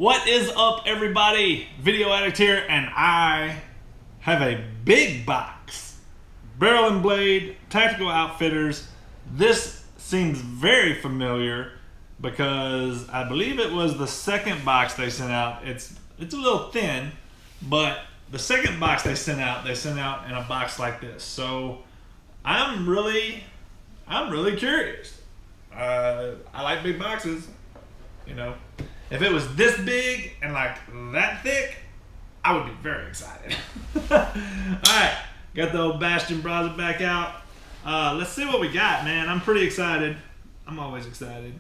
What is up, everybody? Video Addict here, and I have a big box. Barrel and Blade Tactical Outfitters. This seems very familiar because I believe it was the second box they sent out. It's a little thin, but the second box they sent out in a box like this. So I'm really curious. I like big boxes, you know. If it was this big and like that thick, I would be very excited. Alright, got the old Bastion browser back out. Let's see what we got, man. I'm pretty excited. I'm always excited.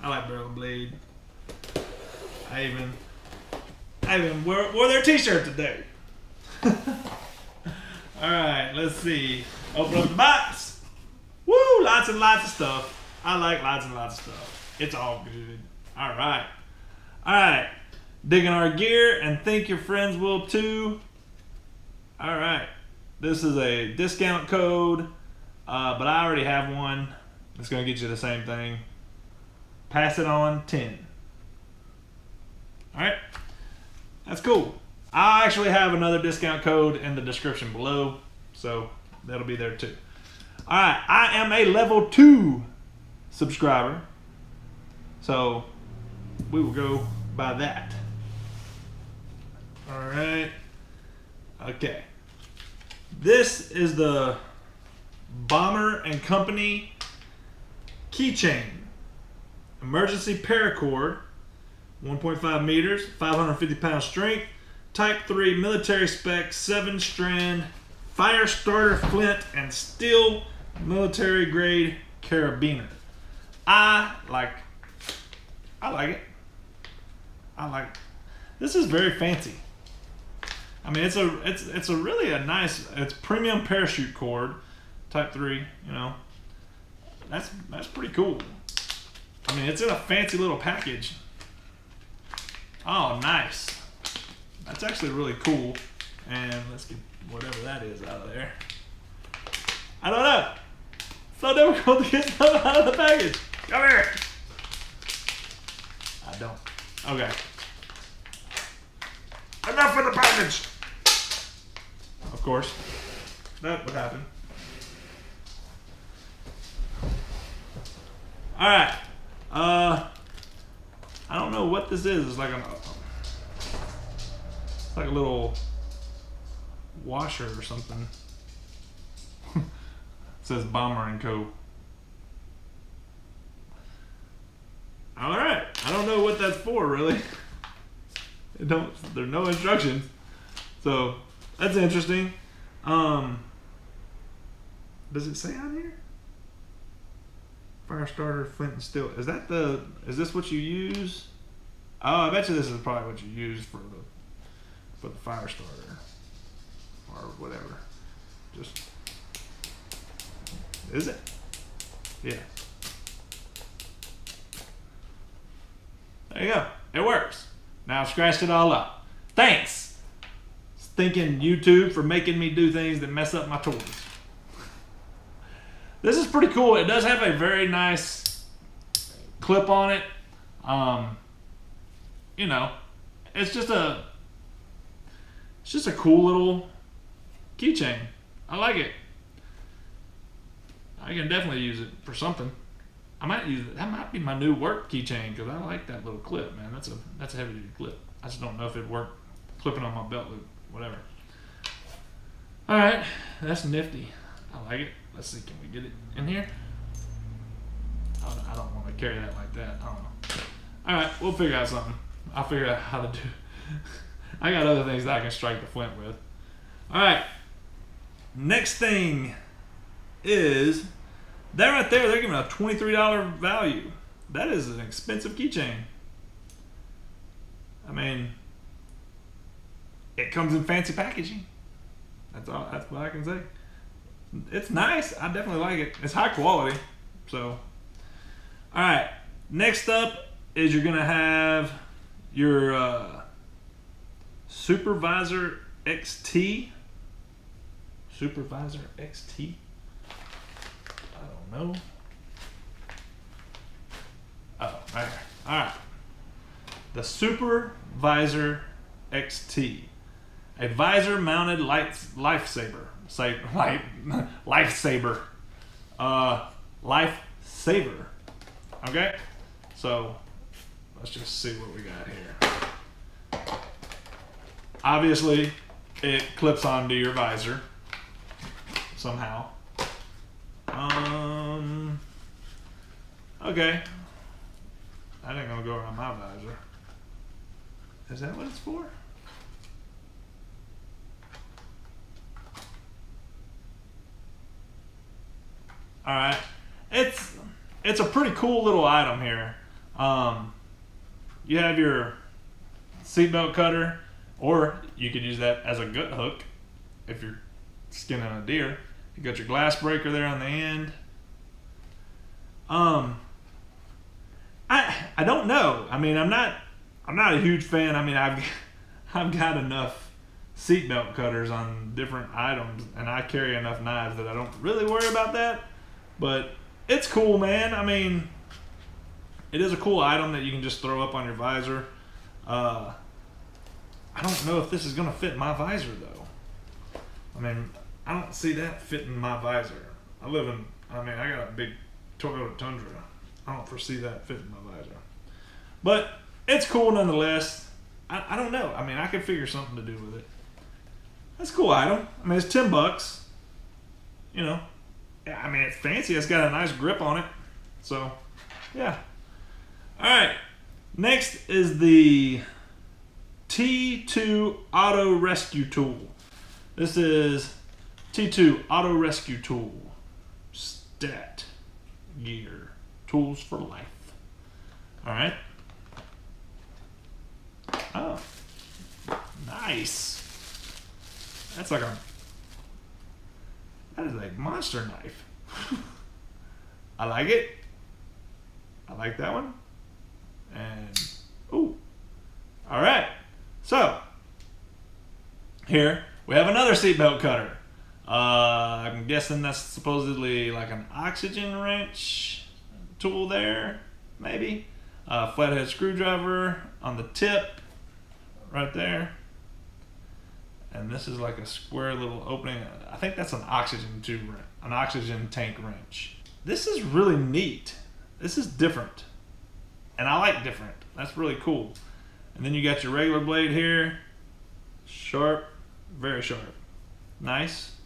I like Barrel and Blade. I even wore their t-shirt today. Alright, let's see. Open up the box. Woo! Lots and lots of stuff. I like lots and lots of stuff. It's all good. Alright. Alright. Digging our gear and think your friends will too. Alright. This is a discount code, but I already have one. It's going to get you the same thing. Pass it on 10. Alright. That's cool. I actually have another discount code in the description below, so that'll be there too. Alright, I am a level 2 subscriber, so we will go by that. Alright. Okay. This is the Bomber and Company keychain. Emergency paracord. 1.5 meters, 550 pound strength. Type 3 military spec, 7-strand fire starter flint and steel military grade carabiner. I like it. This is very fancy. I mean, it's a really nice. It's premium parachute cord, Type 3. You know, that's pretty cool. I mean, it's in a fancy little package. Oh, nice. That's actually really cool. And let's get whatever that is out of there. I don't know. It's so difficult to get stuff out of the package. Come here. I don't. Okay. Enough of the package. Of course. That would happen. Alright. I don't know what this is. It's like a little washer or something. It says Bomber and Co. Alright. I don't know what that's for, really. There's no instructions. So that's interesting. Does it say on here? Fire starter, flint and steel. Is this what you use? Oh, I bet you this is probably what you use for the fire starter. Or whatever. Just, is it? Yeah. There you go. It works. Now I've scratched it all up. Thanks, stinking YouTube, for making me do things that mess up my toys. This is pretty cool. It does have a very nice clip on it. You know, it's just a cool little keychain. I like it. I can definitely use it for something. I might use it. That might be my new work keychain because I like that little clip, man. That's a heavy duty clip. I just don't know if it worked clipping on my belt loop, whatever. All right, that's nifty. I like it. Let's see, can we get it in here? I don't want to carry that like that. I don't know. All right, we'll figure out something. I'll figure out how to do. I got other things that I can strike the flint with. All right. Next thing is. That right there, they're giving a $23 value. That is an expensive keychain. I mean, it comes in fancy packaging. That's what I can say. It's nice. I definitely like it. It's high quality. So, all right. Next up is you're gonna have your Supervisor XT. Supervisor XT. I don't know. Oh, right here. All right. the Supervisor XT, a visor-mounted lifesaver. Lifesaver. Okay, so let's just see what we got here. Obviously, it clips onto your visor somehow. Okay. That ain't gonna go around my visor. Is that what it's for? Alright. It's a pretty cool little item here. You have your seatbelt cutter, or you could use that as a gut hook if you're skinning a deer. You got your glass breaker there on the end. I don't know. I mean, I'm not a huge fan. I mean, I've got enough seatbelt cutters on different items, and I carry enough knives that I don't really worry about that. But it's cool, man. I mean, it is a cool item that you can just throw up on your visor. I don't know if this is gonna fit my visor though. I mean, I don't see that fitting my visor. I got a big Toyota Tundra. I don't foresee that fitting my visor. But it's cool nonetheless. I don't know. I mean, I could figure something to do with it. That's a cool item. I mean, it's $10. You know. Yeah, I mean, it's fancy. It's got a nice grip on it. So, yeah. Alright. Next is the T2 Auto Rescue Tool. This is T2 Auto Rescue Tool. Stat Gear. Tools for life. Alright. Oh. Nice. That is a monster knife. I like it. I like that one. And, ooh. Alright. So, here we have another seatbelt cutter. I'm guessing that's supposedly like an oxygen wrench tool there, maybe. Flathead screwdriver on the tip, right there. And this is like a square little opening. I think that's an oxygen tank wrench. This is really neat. This is different. And I like different. That's really cool. And then you got your regular blade here. Sharp, very sharp. Nice.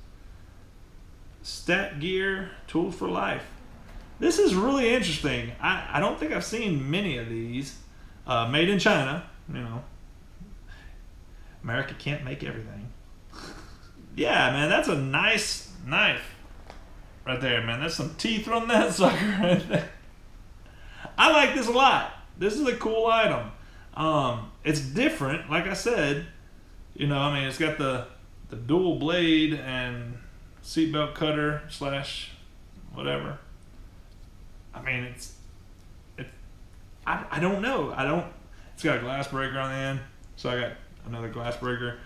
Stat Gear, Tools for Life. This is really interesting. I don't think I've seen many of these. Made in China, you know. America can't make everything. Yeah, man, that's a nice knife right there, man. That's some teeth on that sucker right there. I like this a lot. This is a cool item. It's different, like I said. You know, I mean, it's got the dual blade and seatbelt cutter / whatever. I mean, I don't know. It's got a glass breaker on the end, so I got another glass breaker.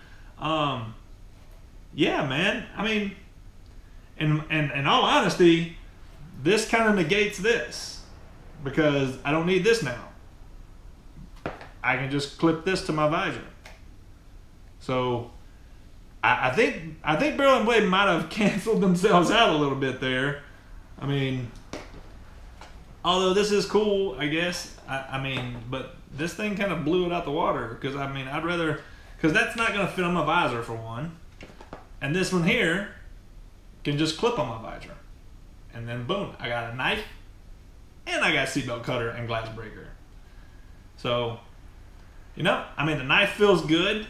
Yeah, man. I mean, in all honesty, this kind of negates this because I don't need this now. I can just clip this to my visor. So I think Barrel and Blade might have canceled themselves out a little bit there. I mean, although this is cool, I guess. I mean, but this thing kind of blew it out the water because I mean, I'd rather, because that's not going to fit on my visor for one, and this one here can just clip on my visor, and then boom, I got a knife, and I got seatbelt cutter and glass breaker. So, you know, I mean, the knife feels good.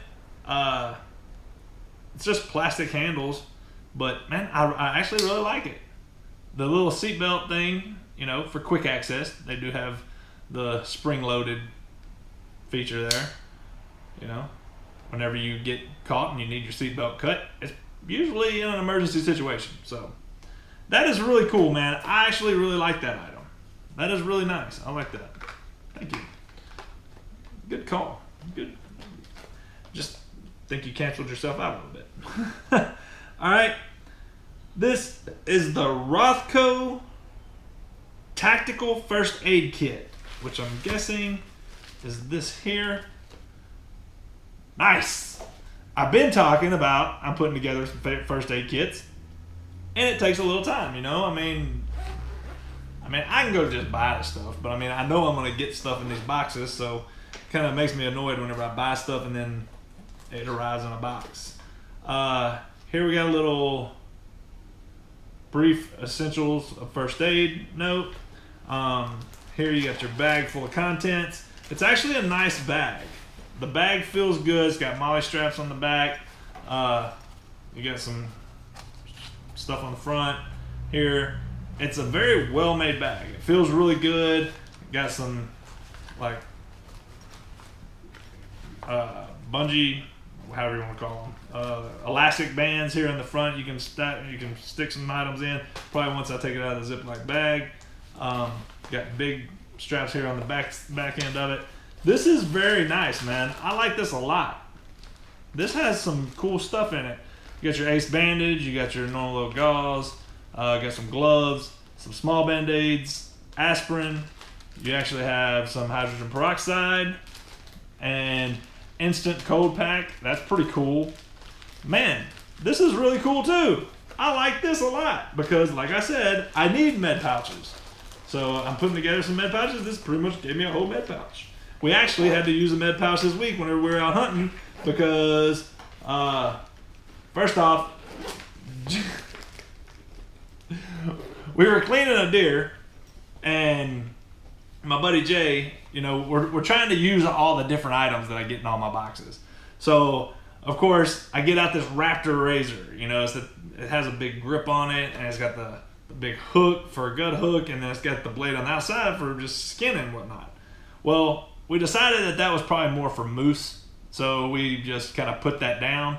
It's just plastic handles, but man, I actually really like it. The little seatbelt thing, you know, for quick access, they do have the spring-loaded feature there. You know, whenever you get caught and you need your seatbelt cut, it's usually in an emergency situation. So that is really cool, man. I actually really like that item. That is really nice. I like that. Thank you. Good call. Good. Just think you canceled yourself out a little bit. All right. This is the Rothko Tactical First Aid Kit, which I'm guessing is this here. Nice. I've been talking about I'm putting together some first aid kits, and it takes a little time, you know. I mean, I can go just buy the stuff, but I mean, I know I'm gonna get stuff in these boxes, so it kind of makes me annoyed whenever I buy stuff and then it arrives in a box. Here we got a little brief essentials of first aid note. Here you got your bag full of contents. It's actually a nice bag. The bag feels good. It's got molly straps on the back. You got some stuff on the front here. It's a very well-made bag. It feels really good. Got some like bungee, however you want to call them, elastic bands here in the front. You can stick some items in. Probably once I take it out of the Ziploc bag. Got big straps here on the back end of it. This is very nice, man. I like this a lot. This has some cool stuff in it. You got your ace bandage, you got your normal little gauze, got some gloves, some small band-aids, aspirin. You actually have some hydrogen peroxide and instant cold pack. That's pretty cool. Man, this is really cool too. I like this a lot because, like I said, I need med pouches. So I'm putting together some med pouches. This pretty much gave me a whole med pouch. We actually had to use a med pouch this week whenever we were out hunting because, first off, we were cleaning a deer, and my buddy Jay, you know, we're trying to use all the different items that I get in all my boxes. So, of course, I get out this Raptor razor. You know, it has a big grip on it, and it's got the big hook for a gut hook, and then it's got the blade on the outside for just skin and whatnot. Well, we decided that was probably more for moose, so we just kind of put that down,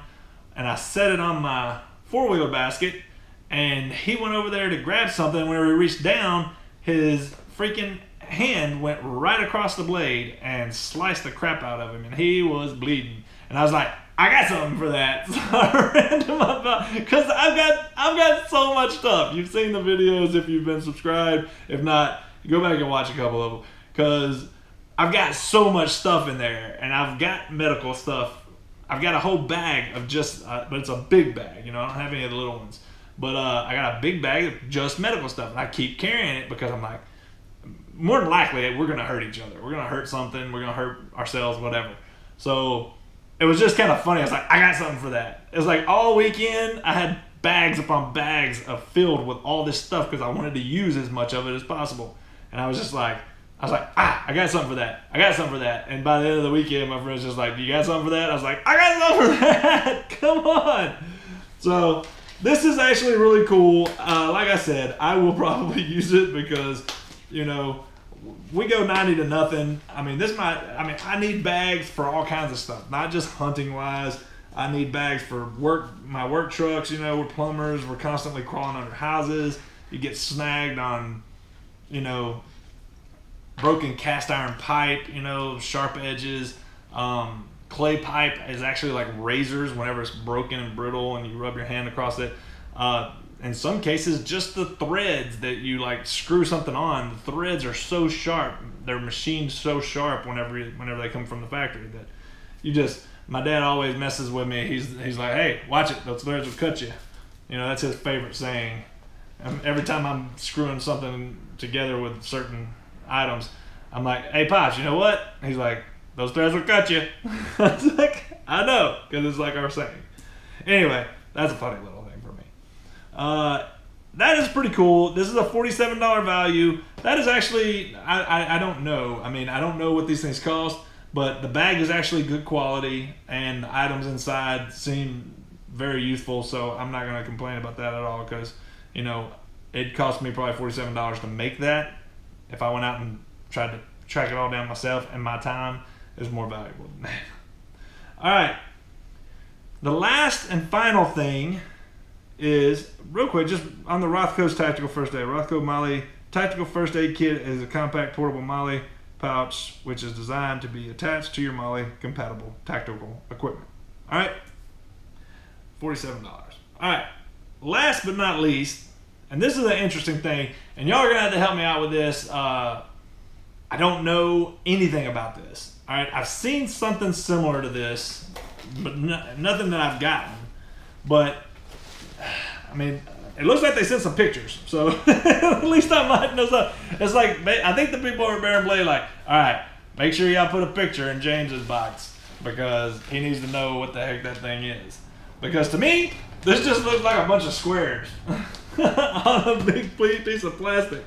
and I set it on my four-wheeler basket, and he went over there to grab something. Whenever he reached down, his freaking hand went right across the blade and sliced the crap out of him, and he was bleeding. And I was like, I got something for that. So I ran to my box because I've got so much stuff. You've seen the videos if you've been subscribed. If not, go back and watch a couple of them because I've got so much stuff in there, and I've got medical stuff. I've got a whole bag of just, but it's a big bag. You know, I don't have any of the little ones. But I got a big bag of just medical stuff, and I keep carrying it because I'm like, more than likely, we're going to hurt each other. We're going to hurt something. We're going to hurt ourselves, whatever. So it was just kind of funny. I was like, I got something for that. It was like all weekend, I had bags upon bags filled with all this stuff because I wanted to use as much of it as possible. And I was just like, I got something for that. I got something for that. And by the end of the weekend, my friend's just like, you got something for that? I was like, I got something for that. Come on. So this is actually really cool. Like I said, I will probably use it because, you know, we go 90 to nothing. I mean, I need bags for all kinds of stuff, not just hunting wise. I need bags for my work trucks. You know, we're plumbers. We're constantly crawling under houses. You get snagged on, you know, broken cast iron pipe, you know, sharp edges. Clay pipe is actually like razors whenever it's broken and brittle and you rub your hand across it. In some cases, just the threads that you like screw something on, the threads are so sharp. They're machined so sharp whenever they come from the factory that you just, my dad always messes with me. He's like, hey, watch it, those threads will cut you. You know, that's his favorite saying. Every time I'm screwing something together with certain items, I'm like, hey Pops, you know what? He's like, those threads will cut you. I was like, I know, because it's like our saying. Anyway, that's a funny little thing for me. That is pretty cool. This is a $47 value. That is actually, I don't know. I mean, I don't know what these things cost, but the bag is actually good quality, and the items inside seem very useful, so I'm not going to complain about that at all because, you know, it cost me probably $47 to make that. If I went out and tried to track it all down myself, and my time is more valuable than that. All right. The last and final thing is, real quick, just on the Rothko's Tactical First Aid. Rothko Molly Tactical First Aid Kit is a compact portable Molly pouch which is designed to be attached to your Molly compatible tactical equipment. All right. $47. All right. Last but not least, and this is an interesting thing, and y'all are going to have to help me out with this. I I don't know anything about this. All right, I've seen something similar to this, but nothing that I've gotten. But I mean, it looks like they sent some pictures, so at least I might know something. It's like, I think the people at Bear and Blade like, all right, make sure y'all put a picture in James's box because he needs to know what the heck that thing is. Because to me, this just looks like a bunch of squares on a big piece of plastic.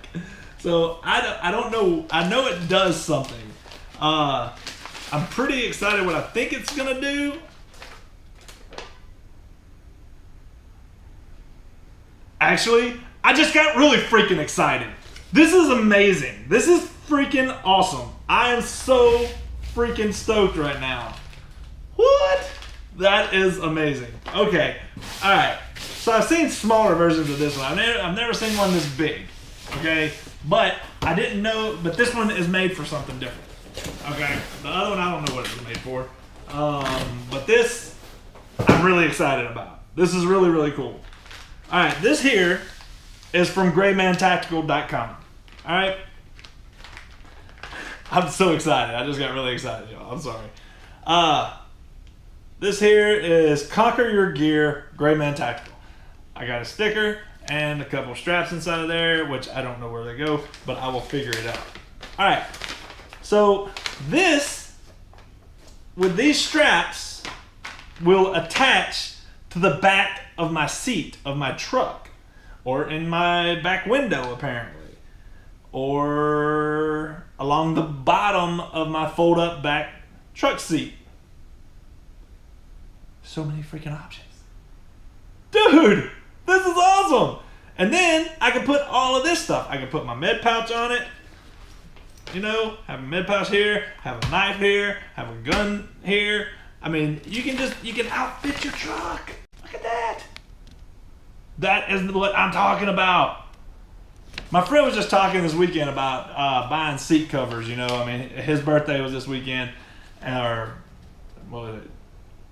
So I don't know. I know it does something. I'm pretty excited what I think it's gonna do. Actually, I just got really freaking excited. This is amazing. This is freaking awesome. I am so freaking stoked right now. What? That is amazing. Okay, all right. So I've seen smaller versions of this one. I've never seen one this big, okay? But I didn't know, but this one is made for something different, okay? The other one, I don't know what it was made for. But this, I'm really excited about. This is really, really cool. All right, this here is from GrayManTactical.com. All right, I'm so excited. I just got really excited, y'all. I'm sorry. This here is Conquer Your Gear, Gray Man Tactical. I got a sticker and a couple straps inside of there, which I don't know where they go, but I will figure it out. All right, so this, with these straps, will attach to the back of my seat of my truck, or in my back window apparently, or along the bottom of my fold up back truck seat. So many freaking options. Dude, this is awesome. And then I can put all of this stuff. I can put my med pouch on it, you know, have a med pouch here, have a knife here, have a gun here. I mean, you can outfit your truck. Look at that. That is what I'm talking about. My friend was just talking this weekend about buying seat covers, you know. I mean, his birthday was this weekend, or what was it?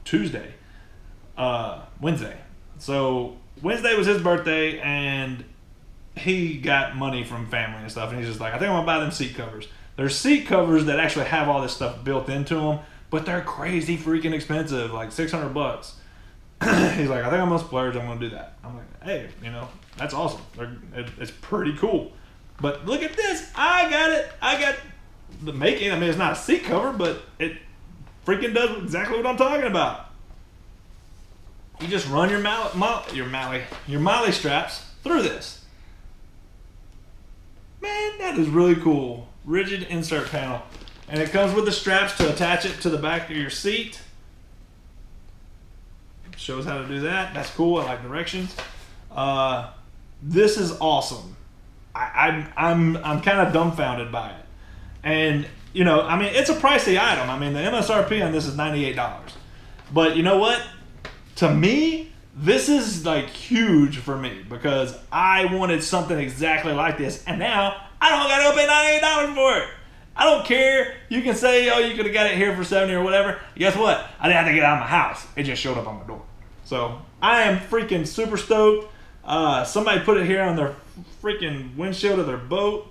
Tuesday. Wednesday. So Wednesday was his birthday, and he got money from family and stuff, and he's just like, I think I'm gonna buy them seat covers. There's seat covers that actually have all this stuff built into them, but they're crazy freaking expensive, like $600. He's like, I think I'm gonna splurge, I'm gonna do that. I'm like, hey, you know, that's awesome. It's pretty cool. But look at this, I got it. I got the making. I mean, it's not a seat cover, but it freaking does exactly what I'm talking about. You just run your MOLLE straps through this. Man, that is really cool. Rigid insert panel. And it comes with the straps to attach it to the back of your seat. Shows how to do that. That's cool. I like directions. This is awesome. I'm kind of dumbfounded by it. And, you know, I mean, it's a pricey item. I mean, the MSRP on this is $98. But you know what? To me, this is like huge for me because I wanted something exactly like this. And now I don't got to go pay $98 for it. I don't care. You can say, oh, you could have got it here for $70 or whatever. Guess what? I didn't have to get out of my house. It just showed up on my door. So I am freaking super stoked. Somebody put it here on their freaking windshield of their boat.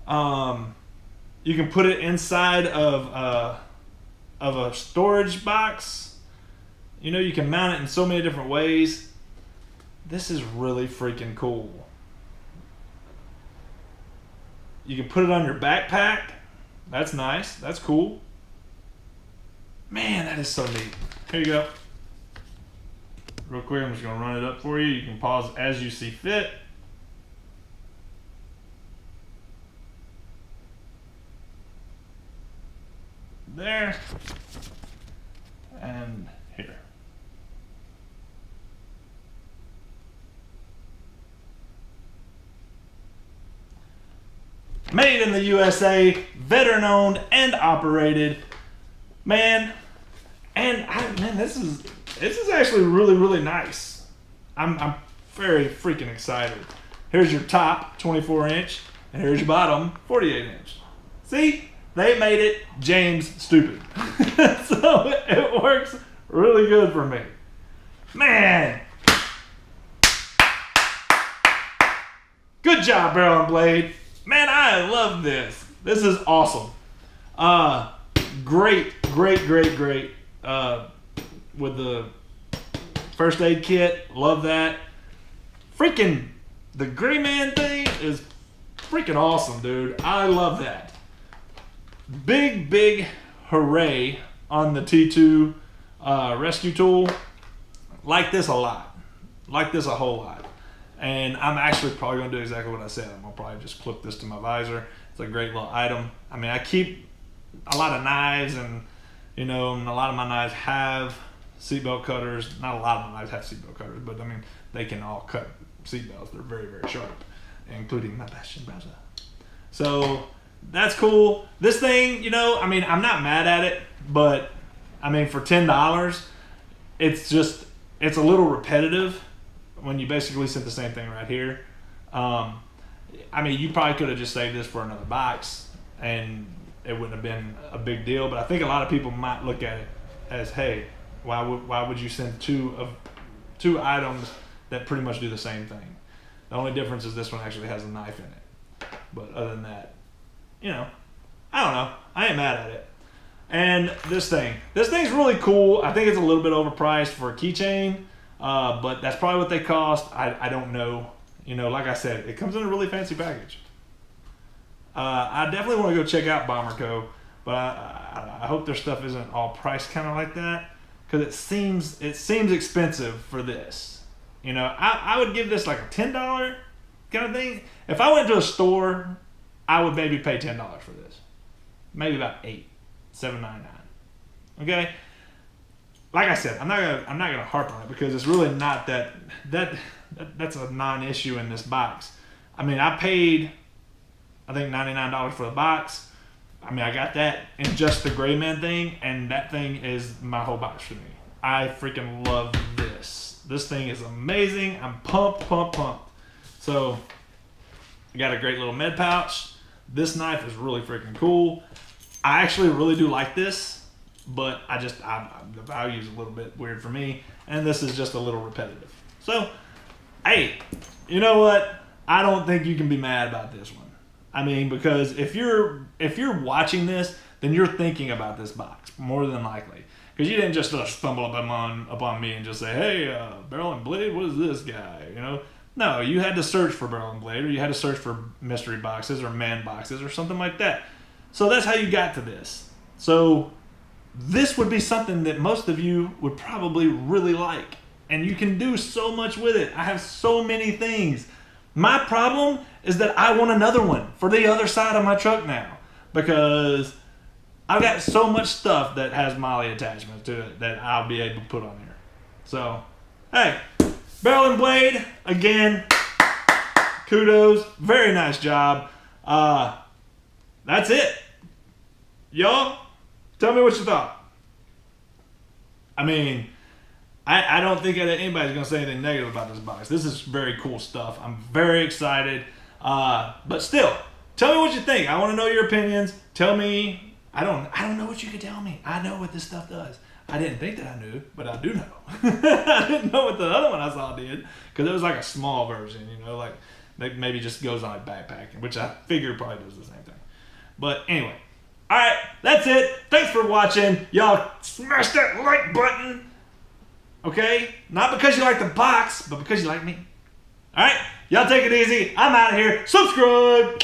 You can put it inside of a storage box. You know, you can mount it in so many different ways. This is really freaking cool. You can put it on your backpack. That's nice. That's cool. Man, that is so neat. Here you go. Real quick, I'm just going to run it up for you. You can pause as you see fit. There. And here. Made in the USA, veteran owned and operated. Man, man, this is actually really, really nice. I'm very freaking excited. Here's your top, 24 inch, and here's your bottom, 48 inch. See, they made it James stupid. So it works really good for me. Man. Good job, Barrel and Blade. Man, I love this. This is awesome. Great. With the first aid kit, love that. Freaking the gray man thing is freaking awesome, dude. I love that. Big hooray on the T2 rescue tool. Like this a lot. Like this a whole lot. And I'm actually probably going to do exactly what I said. I'm going to probably just clip this to my visor. It's a great little item. I mean, I keep a lot of knives, and you know, and a lot of my knives have seatbelt cutters. Not a lot of my knives have seatbelt cutters, but I mean, they can all cut seatbelts. They're very sharp, including my Bastion browser. So that's cool. This thing, you know, I mean, I'm not mad at it, but I mean, for $10, it's a little repetitive when you basically set the same thing right here. I mean, you probably could have just saved this for another box and it wouldn't have been a big deal, but I think a lot of people might look at it as, hey, why would you send two items that pretty much do the same thing? The only difference is this one actually has a knife in it. But other than that, you know, I don't know. I ain't mad at it. And this thing's really cool. I think it's a little bit overpriced for a keychain, but that's probably what they cost. I don't know. You know, like I said, it comes in a really fancy package. I definitely want to go check out Bomber Co., but I hope their stuff isn't all priced kind of like that, because it seems expensive for this. You know, I would give this like a $10 kind of thing. If I went to a store, I would maybe pay $10 for this. Maybe about $7.99. Okay. Like I said, I'm not gonna harp on it because it's really not that's a non-issue in this box. I mean, I paid, I think, $99 for the box. I mean, I got that in just the gray man thing, and that thing is my whole box for me. I freaking love this. This thing is amazing. I'm pumped. So I got a great little med pouch. This knife is really freaking cool. I actually really do like this, but the value is a little bit weird for me, and this is just a little repetitive. So, hey, you know what? I don't think you can be mad about this one. I mean, because if you're watching this, then you're thinking about this box more than likely, because you didn't just stumble upon me and just say, hey, Barrel and Blade, what is this guy? You know, no, you had to search for Barrel and Blade, or you had to search for mystery boxes or man boxes or something like that. So that's how you got to this. So this would be something that most of you would probably really like, and you can do so much with it. I have so many things. My problem is that I want another one for the other side of my truck now, because I've got so much stuff that has Molly attachments to it that I'll be able to put on here. So, hey, Barrel and Blade, again, kudos. Very nice job. That's it. Y'all, tell me what you thought. I mean, I don't think that anybody's going to say anything negative about this box. This is very cool stuff. I'm very excited. But still, tell me what you think. I want to know your opinions. Tell me. I don't know what you could tell me. I know what this stuff does. I didn't think that I knew, but I do know. I didn't know what the other one I saw did, because it was like a small version, you know, like maybe just goes on a backpack, which I figure probably does the same thing. But anyway, all right, that's it. Thanks for watching. Y'all smash that like button. Okay? Not because you like the box, but because you like me. All right? Y'all take it easy. I'm out of here. Subscribe.